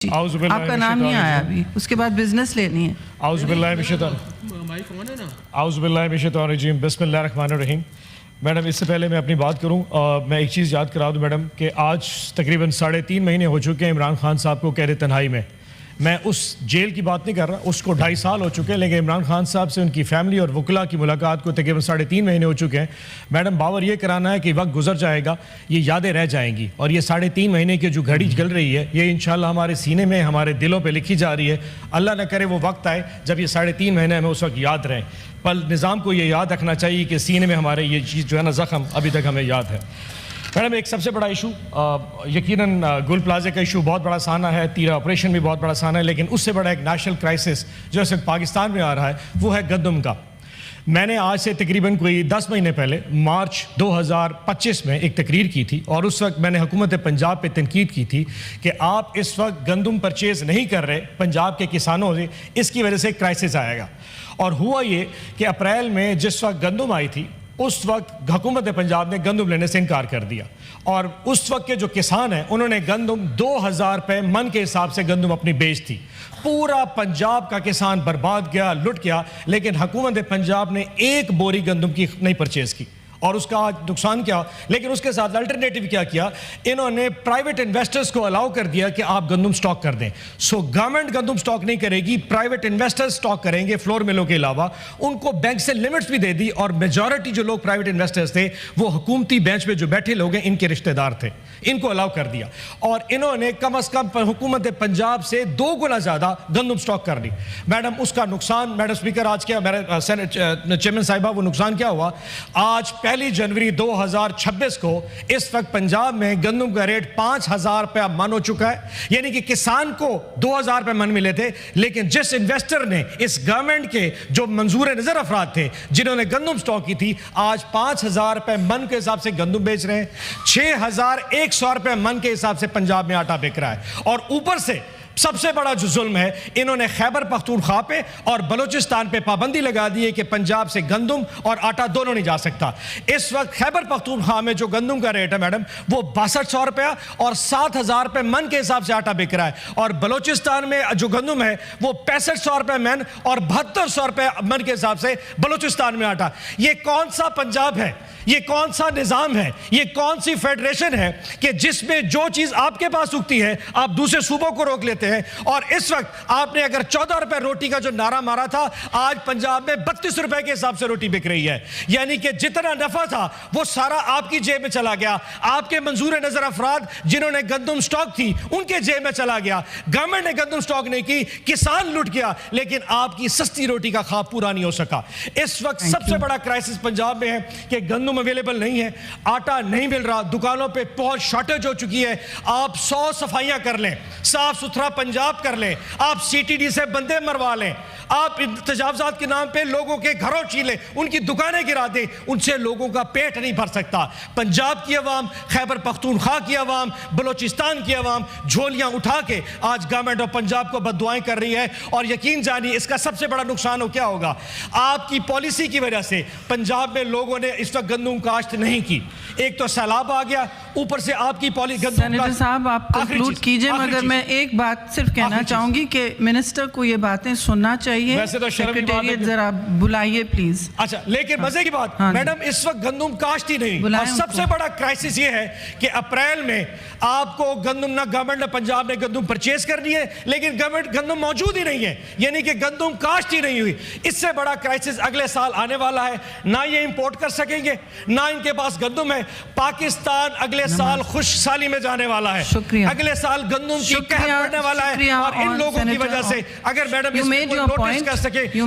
आपका नाम नहीं आया अभी, उसके बाद बिजनेस लेनी है। आउज़ुबिल्लाहिमिनश्शैतानिर्रजीम बिस्मिल्लाहिर्रहमानिर्रहीम। मैडम, इससे पहले मैं अपनी बात करूं, मैं एक चीज़ याद करा दूं मैडम कि आज तकरीबन 3.5 महीने हो चुके हैं इमरान खान साहब को कैद तन्हाई में। मैं उस जेल की बात नहीं कर रहा, उसको 2.5 साल हो चुके हैं, लेकिन इमरान खान साहब से उनकी फैमिली और वकला की मुलाकात को तकरीबन 3.5 महीने हो चुके हैं। मैडम, बावर ये कराना है कि वक्त गुजर जाएगा, ये यादें रह जाएंगी, और ये 3.5 महीने की जो घड़ी चल रही है ये इंशाल्लाह हमारे सीने में, हमारे दिलों पर लिखी जा रही है। अल्लाह न करे वो वक्त आए जब ये 3.5 महीने हमें उस वक्त याद रहें। पर निज़ाम को ये याद रखना चाहिए कि सीने में हमारे ये चीज़ जो है ना, ज़ख्म अभी तक हमें याद है। मैडम, एक सबसे बड़ा इशू यकीनन गुल प्लाजा का इशू बहुत बड़ा साना है, तीरा ऑपरेशन भी बहुत बड़ा साना है, लेकिन उससे बड़ा एक नेशनल क्राइसिस जो इस वक्त पाकिस्तान में आ रहा है वो है गंदम का। मैंने आज से तकरीबन कोई 10 महीने पहले मार्च 2025 में एक तकरीर की थी, और उस वक्त मैंने हुकूमत पंजाब पे तनकीद की थी कि आप इस वक्त गंदम परचेज़ नहीं कर रहे पंजाब के किसानों से, इसकी वजह से क्राइसिस आएगा। और हुआ ये कि अप्रैल में जिस वक्त गंदम आई थी उस वक्त हुकूमत पंजाब ने गंदम लेने से इनकार कर दिया, और उस वक्त के जो किसान हैं उन्होंने गंदम 2000 रुपये मन के हिसाब से गंदम अपनी बेच थी। पूरा पंजाब का किसान बर्बाद गया, लुट गया, लेकिन हुकूमत पंजाब ने एक बोरी गंदम की नहीं परचेज़ की, और उसका आज नुकसान क्या। लेकिन उसके साथ अल्टरनेटिव क्या किया, इन्होंने प्राइवेट इन्वेस्टर्स को अलाउ कर दिया कि आप गंदम स्टॉक कर दें। सो गवर्नमेंट गंदम स्टॉक नहीं करेगी, प्राइवेट इन्वेस्टर्स स्टॉक करेंगे फ्लोर मिलों के अलावा। उनको बैंक से लिमिट्स भी दे दी, और मेजॉरिटी जो लोग प्राइवेट इन्वेस्टर्स थे वो हुकूमती बेंच पे जो बैठे लोग हैं इनके रिश्तेदार थे, इनको अलाउ कर दिया, और इन्होंने कम अज कम हुकूमत पंजाब से 2 गुना ज्यादा गंदम स्टॉक कर ली। मैडम, उसका नुकसान, मैडम स्पीकर, आज क्या मेरे चेयरमैन साहिबा, वो नुकसान क्या हुआ। आज 1 जनवरी 2026 को इस वक्त पंजाब में गंदम का रेट 5000 रुपया मन हो चुका है। यानी कि किसान को 2000 रुपये मन मिले थे, लेकिन जिस इन्वेस्टर ने, इस गवर्नमेंट के जो मंजूर नजर अफराद थे जिन्होंने गंदम स्टॉक की थी, आज 5000 रुपये मन के हिसाब से गंदम बेच रहे हैं। 6100 रुपये मन के हिसाब से पंजाब में आटा बिक रहा है। और ऊपर से सबसे बड़ा जो जुल्म है, इन्होंने खैबर पख्तूनख्वा पे और बलूचिस्तान पे पाबंदी लगा दी है कि पंजाब से गंदम और आटा दोनों नहीं जा सकता। इस वक्त खैबर पख्तूनख्वा में जो गंदम का रेट है मैडम, वो 6200 रुपया और 7000 रुपये मन के हिसाब से आटा बिक रहा है, और बलूचिस्तान में जो गंदम है वो 6500 रुपये मन और 7200 रुपये मन के हिसाब से बलूचिस्तान में आटा। ये कौन सा पंजाब है, ये कौन सा निज़ाम है, ये कौन सी फेडरेशन है कि जिसमें जो चीज़ आपके पास उगती है आप दूसरे सूबों को रोक लेते हैं। और इस वक्त आपने अगर 14 रुपए रोटी का जो नारा मारा था, आज पंजाब में 32 रुपए के हिसाब से रोटी बिक रही है। यानी कि जितना नफा था वो सारा आपकी जेब में चला गया, आपके मंजूर नजर अफराद जिन्होंने गंदम स्टॉक थी उनके जेब में चला गया। गवर्नमेंट ने गंदम स्टॉक नहीं की, किसान लुट गया, लेकिन आपकी सस्ती रोटी का ख्वाब पूरा नहीं हो सका। इस वक्त सबसे बड़ा क्राइसिस पंजाब में है कि गंदम अवेलेबल नहीं है, आटा नहीं मिल रहा, दुकानों पे बहुत शॉर्टेज हो चुकी है। आप 100 सफाइयां कर लें, साफ सुथरा पंजाब कर लें, आप सीटीडी से बंदे मरवा लें, आप तजावजात के नाम पे लोगों के घरों छीलें, उनकी दुकानें गिरा दें, उनसे लोगों का पेट नहीं भर सकता। पंजाब की अवाम, खैबर पख्तूनख्वा की अवाम, बलूचिस्तान की अवाम झोलियां उठा के आज गवर्नमेंट ऑफ पंजाब को बद्दुआएं कर रही है। और यकीन जानिए इसका सबसे बड़ा नुकसान हो क्या होगा, आपकी पॉलिसी की वजह से पंजाब में लोगों ने इस वक्त गंदम काश्त नहीं की। एक तो सैलाब आ गया, ऊपर से आपकी पॉलिसी। सेनेटर साहब, आप कंक्लूड कीजिए, मगर मैं एक बात सिर्फ कहना चाहूंगी कि मिनिस्टर को ये बातें सुनना चाहिए। वैसे तो सेक्रेटेरिएट जरा बुलाइए प्लीज। अच्छा, लेकिन मजे की बात मैडम, इस वक्त गंदम काश्त ही नहीं, और सबसे बड़ा क्राइसिस ये है कि अप्रैल में आपको गंदम, ना गवर्नमेंट ने, पंजाब ने गंदम परचेज करनी है, लेकिन गवर्नमेंट गंदम मौजूद ही नहीं है, यानी कि गंदम काश्त ही नहीं हुई। इससे बड़ा क्राइसिस अगले साल आने वाला है, ना ये इंपोर्ट कर सकेंगे, ना इनके पास गंदम है। पाकिस्तान अगले साल खुशहाली में जाने वाला है, अगले साल गंदम की कहर पड़ने वाला है, और इन लोगों की वजह से अगर madam you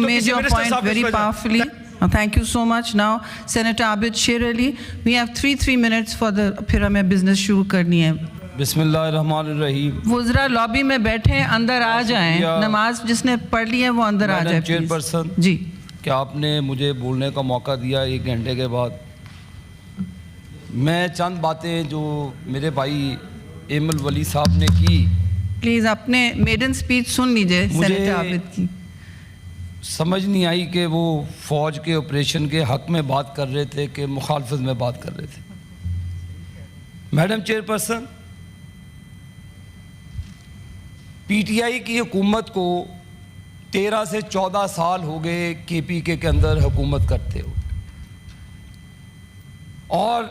made your point very powerfully. Thank you so much. Now Senator Abid Sher Ali, we have 3 minutes for the, फिर हमें बिजनेस शुरू करनी है। बिस्मिल्लाहिर्रहमानिर्रहीम। वुज़रा लॉबी में बैठे हैं, अंदर आ जाएं, नमाज जिसने पढ़ ली है वो अंदर आ जाए। चेयरपर्सन जी, क्या आपने मुझे बोलने का मौका दिया 1 घंटे के बाद। मैं चंद बातें जो मेरे भाई एमल वली साहब ने की, प्लीज अपने मेडन स्पीच सुन लीजिए सेनेटर आबिद की। समझ नहीं आई कि वो फौज के ऑपरेशन के हक में बात कर रहे थे कि मुखालफत में बात कर रहे थे। मैडम चेयरपर्सन, पीटीआई की हुकूमत को 13 से 14 साल हो गए केपीके के अंदर हुकूमत करते हो, और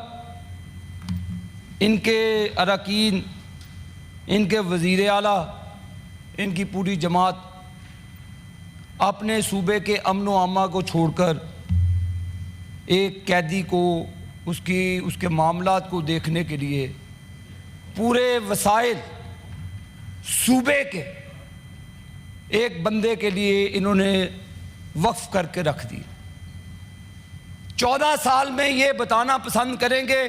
इनके अरकान, इनके वज़ीर आला, इनकी पूरी जमात अपने सूबे के अमन व अमा को छोड़कर एक कैदी को उसके मामलात को देखने के लिए पूरे वसाइल सूबे के एक बंदे के लिए इन्होंने वक्फ करके रख दी। 14 साल में ये बताना पसंद करेंगे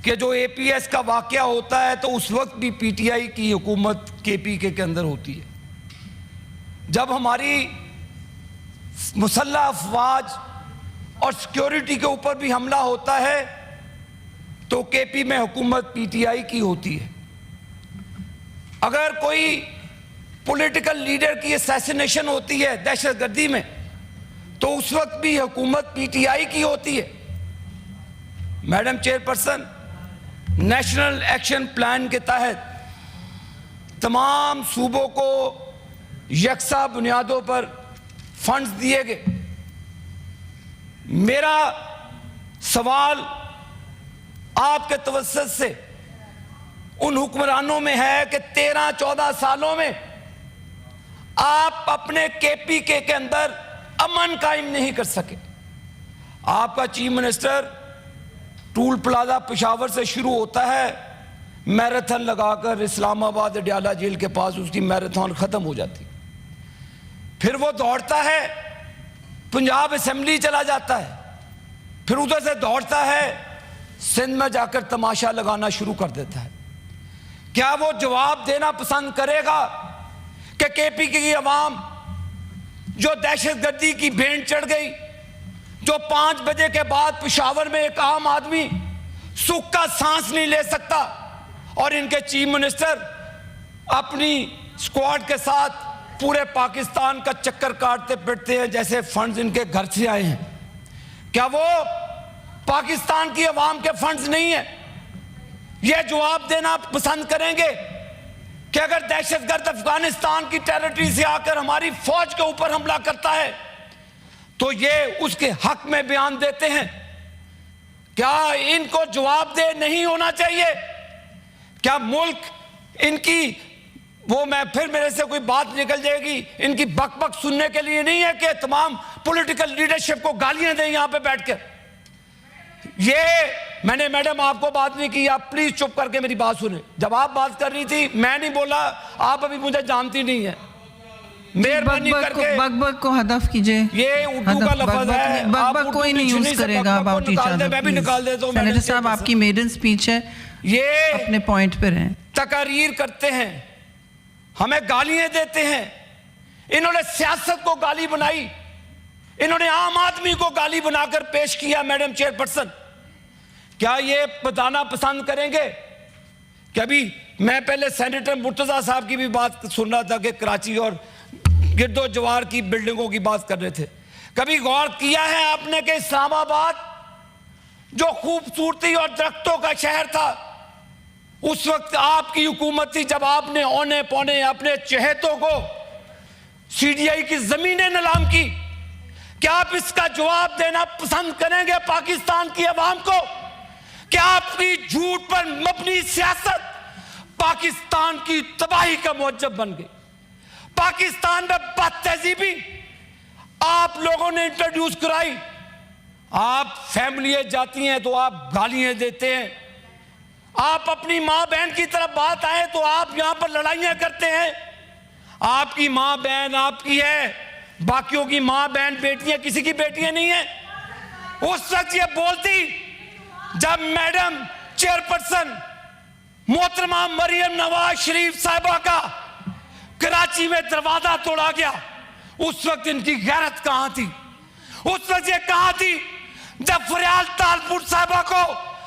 कि जो एपीएस का वाकया होता है तो उस वक्त भी पीटीआई की हुकूमत केपीके के अंदर होती है। जब हमारी मुसल्लह अफवाज और सिक्योरिटी के ऊपर भी हमला होता है तो केपी में हुकूमत पीटीआई की होती है। अगर कोई पॉलिटिकल लीडर की असैसिनेशन होती है दहशतगर्दी में तो उस वक्त भी हुकूमत पीटीआई की होती है। Madam chairperson, national action plan के तहत तमाम सूबों को यकसा बुनियादों पर फंड्स दिए गए। मेरा सवाल आपके तवज्जुह से उन हुक्मरानों में है कि 13-14 सालों में आप अपने केपीके के अंदर अमन कायम नहीं कर सके। आपका chief minister toll plaza Peshawar से शुरू होता है, मैराथन लगाकर इस्लामाबाद अडयाला जेल के पास उसकी मैराथन ख़त्म हो जाती, फिर वो दौड़ता है पंजाब असेंबली चला जाता है, फिर उधर से दौड़ता है सिंध में जाकर तमाशा लगाना शुरू कर देता है। क्या वो जवाब देना पसंद करेगा कि केपीके की आवाम जो दहशतगर्दी की भेंट चढ़ गई, जो 5 बजे के बाद पेशावर में एक आम आदमी सुख का सांस नहीं ले सकता और इनके चीफ मिनिस्टर अपनी स्क्वाड के साथ पूरे पाकिस्तान का चक्कर काटते फिरते हैं जैसे फंड्स इनके घर से आए हैं? क्या वो पाकिस्तान की आवाम के फंड्स नहीं है? यह जवाब देना पसंद करेंगे कि अगर दहशतगर्द अफगानिस्तान की टेरिटरी से आकर हमारी फौज के ऊपर हमला करता है तो ये उसके हक में बयान देते हैं? क्या इनको जवाबदेह नहीं होना चाहिए? क्या मुल्क इनकी वो मैं फिर मेरे से कोई बात निकल जाएगी, इनकी बकबक सुनने के लिए नहीं है कि तमाम पॉलिटिकल लीडरशिप को गालियां दें यहां पे बैठकर? ये मैंने मैडम आपको बात नहीं की, आप प्लीज चुप करके मेरी बात सुने। जब आप बात कर रही थी मैं नहीं बोला, आप अभी मुझे जानती नहीं है, मेहरबानी करके बकबक को हदफ कीजिए। ये उर्दू का लफ्ज है, बकबक कोई नहीं यूज करेगा अबाउट ईच अदर। मैं भी निकाल देता हूं। सेनेटर साहब आपकी मेडन स्पीच है, ये अपने पॉइंट पे रहें। तकरीर करते हैं, हमें गालियां देते हैं, इन्होंने सियासत को गाली बनाई, इन्होंने आम आदमी को गाली बनाकर पेश किया। मैडम चेयरपर्सन, क्या ये बताना पसंद करेंगे कि अभी मैं पहले सेनेटर मुर्तजा साहब की भी बात सुन रहा था कि कराची और गिरदो जवार की बिल्डिंगों की बात कर रहे थे, कभी गौर किया है आपने कि इस्लामाबाद जो खूबसूरती और दरख्तों का शहर था, उस वक्त आपकी हुकूमत थी जब आपने औने पौने अपने चहेतों को सीडीआई की जमीनें नीलाम की? क्या आप इसका जवाब देना पसंद करेंगे पाकिस्तान की आवाम को? क्या आपकी झूठ पर मबनी सियासत पाकिस्तान की तबाही का मौजब बन गई? पाकिस्तान में बदतहजीबी आप लोगों ने इंट्रोड्यूस कराई। आप फैमिलियां जाती हैं तो आप गालियां देते हैं, आप अपनी मां बहन की तरफ बात आए तो आप यहां पर लड़ाइयां करते हैं। आपकी मां बहन आपकी है, बाकियों की मां बहन बेटियां किसी की बेटियां नहीं है। उस वक्त ये बोलती जब मैडम चेयरपर्सन मोहतरमा मरियम नवाज शरीफ साहिबा का कराची में दरवाजा तोड़ा गया, उस वक्त इनकी गैरत कहां थी? उस वक्त ये कहां थी जब फरियाल तालपुर साहिबा को